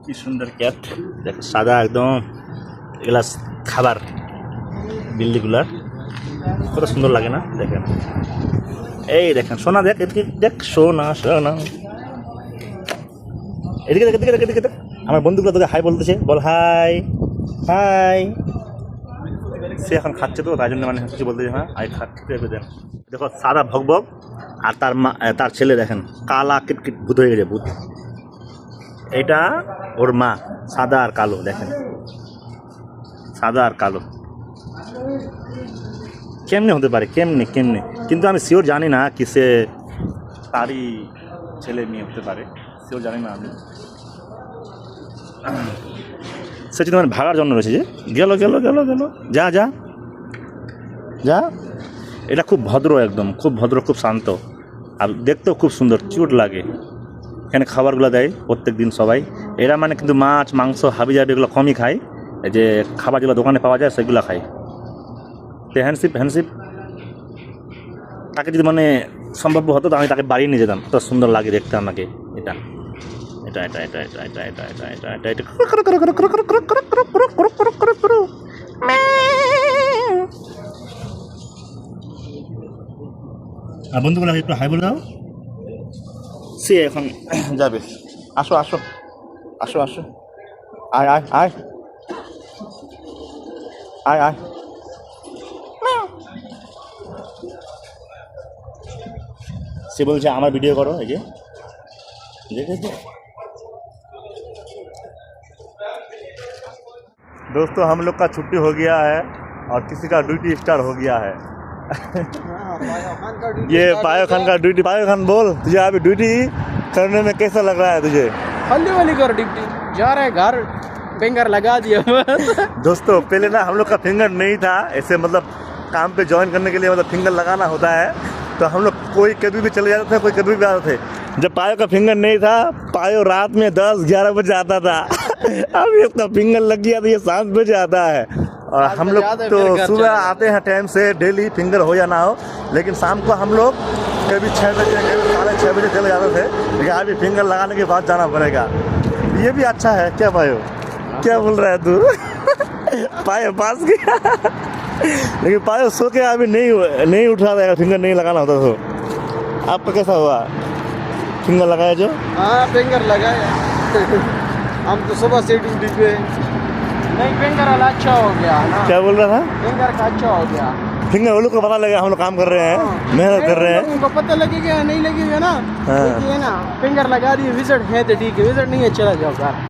কি সুন্দর ক্যাট দেখো, সাদা একদম। এগুলা খাবার বিল্লিগুলার কত সুন্দর লাগে না? দেখেন, এই দেখেন সোনা, দেখ এদিকে দেখ, সোনা সোনা, এদিকে দেখ, এদিকে দেখ, এদিকে দেখ। আমার বন্ধুগুলো তোকে হাই বলতেছে, বল হাই হাই। সে এখন খাচ্ছে তো, তাই জন্য মানে কিছু বলতেছে, হ্যাঁ আই খাচ্ছে দেন। দেখো সাদা ভগভগ, আর তার মা, তার ছেলে দেখেন কালা কিটকিট ভূত হয়ে গেছে, ভূত। এটা ওর মা, সাদা আর কালো, দেখেন সাদা আর কালো। কেমনে হতে পারে, কেমনে কেমনে, কিন্তু আমি শিওর জানি না কি সে তারই ছেলে মেয়ে হতে পারে, শিওর জানি না আমি। সে যদি মানে ভাগার জন্য রয়েছে, যে গেল গেল গেল গেল, যা যা যা। এটা খুব ভদ্র, একদম খুব ভদ্র, খুব শান্ত, আর দেখতেও খুব সুন্দর, কিউট লাগে। এখানে খাবারগুলো দেয় প্রত্যেক দিন সবাই। এরা মানে কিন্তু মাছ মাংস হাবি জাবি এগুলো কমই খায়, এই যে খাবার যেগুলো দোকানে পাওয়া যায় সেগুলো খায়। তো হ্যান্ডশিপ হ্যান্ডশিপ, তাকে যদি মানে সম্ভব হতো তো আমি তাকে বাড়িয়ে নিয়ে যেতাম, এত সুন্দর লাগে দেখতে আমাকে। এটা এটা এটা এটা এটা এটা এটা এটা এটা এটা আর বন্ধুগুলো একটু হাই বলে দাও। সে এখন যাবে, আসো আসো আসো আসো, আয় আয় আয় আয় আয়। সে বলছে আমার ভিডিও করো, এই যে দেখেছো दोस्तों, हम लोग का छुट्टी हो गया है और किसी का ड्यूटी स्टार्ट हो गया है। ये पायो खान का ड्यूटी। पायो खान बोल, तुझे अभी ड्यूटी करने में कैसा लग रहा है तुझे? हल्दी वाली कर ड्यूटी जा रहा है घर, फिंगर लगा दिया। दोस्तों पहले ना हम लोग का फिंगर नहीं था, ऐसे मतलब काम पे ज्वाइन करने के लिए मतलब फिंगर लगाना होता है, तो हम लोग कोई कभी भी चले जाते थे, कोई कभी भी आते थे। जब पायो का फिंगर नहीं था, पायो रात में 10-11 बजे आता था। अभी उसका फिंगर लग गया तो ये 7 बजे आता है। और हम लोग तो सुबह आते हैं टाइम से, डेली फिंगर हो या ना हो, लेकिन शाम को हम लोग कभी 6 बजे कभी 6:30 बजे चले जाते थे। लेकिन अभी फिंगर लगाने के बाद जाना पड़ेगा। ये भी अच्छा है क्या पायो? क्या बोल रहा है तू? पायो पास गया। लेकिन पायो सो के अभी नहीं उठा रहेगा, फिंगर नहीं लगाना होता तो। आपका कैसा हुआ, फिंगर लगाया जो? हाँ फिंगर लगाया। हम तो सुबह से ड्यूटी पे। नहीं फिंगर वाला अच्छा हो गया ना। क्या बोल रहा था? फिंगर का अच्छा हो गया। फिंगर वो लोग को पता लगा हम लोग काम कर रहे हैं, मेहनत कर रहे हैं। उनको पता लगेगा नहीं लगेगा ना, हाँ। ना फिंगर लगा दिए, विजिट है तो ठीक है, विजिट नहीं है चला जाओ घर।